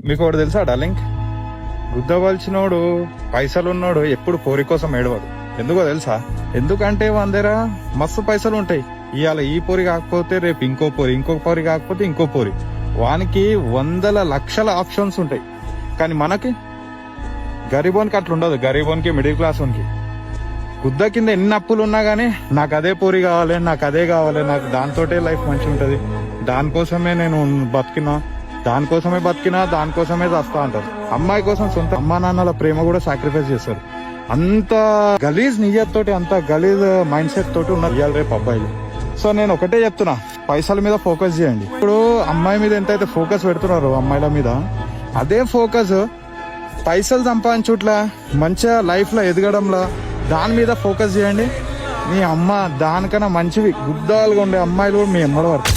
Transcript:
మీకు ఒకటి తెలుసా డార్లింగ్, గుద్దవలసినోడు పైసలు ఉన్నోడు ఎప్పుడు పోరి కోసం ఏడవడు. ఎందుకో తెలుసా? ఎందుకంటే మన దగ్గర మస్తు పైసలు ఉంటాయి. ఇవాళ ఈ పోరి కాకపోతే రేపు ఇంకో పోరి కాకపోతే ఇంకో పోరి. వానికి వందల లక్షల ఆప్షన్స్ ఉంటాయి. కానీ మనకి గరీబోనికి అట్లా ఉండదు. గరీబోనికి, మిడిల్ క్లాస్ వానికి గుద్ద కింద ఎన్ని అప్పులు ఉన్నా గానీ నాకు అదే పోరి కావాలి, నాకు అదే కావాలి, నాకు దాంతోటే లైఫ్ మంచిగా ఉంటది, దానికోసమే నేను బతికినా దానికోసమే చస్తా అంటారు. అమ్మాయి కోసం సొంత అమ్మా నాన్నల ప్రేమ కూడా సాక్రిఫైస్ చేస్తారు. అంత గలీజ్ నియత్ తోటి, అంత గలీజ్ మైండ్ సెట్ తోటి ఉన్నారు ఇవాళ రేపు అబ్బాయిలు. సో నేను ఒకటే చెప్తున్నా, పైసల మీద ఫోకస్ చేయండి. ఇప్పుడు అమ్మాయి మీద ఎంతైతే ఫోకస్ పెడుతున్నారో అమ్మాయిల మీద, అదే ఫోకస్ పైసలు సంపాదించుట్లా, మంచిగా లైఫ్ లో ఎదగడంలా, దాని మీద ఫోకస్ చేయండి. మీ అమ్మ దానికన్నా మంచివి గుద్దాలుగా ఉండే అమ్మాయిలు కూడా మీ అమ్మల వరకు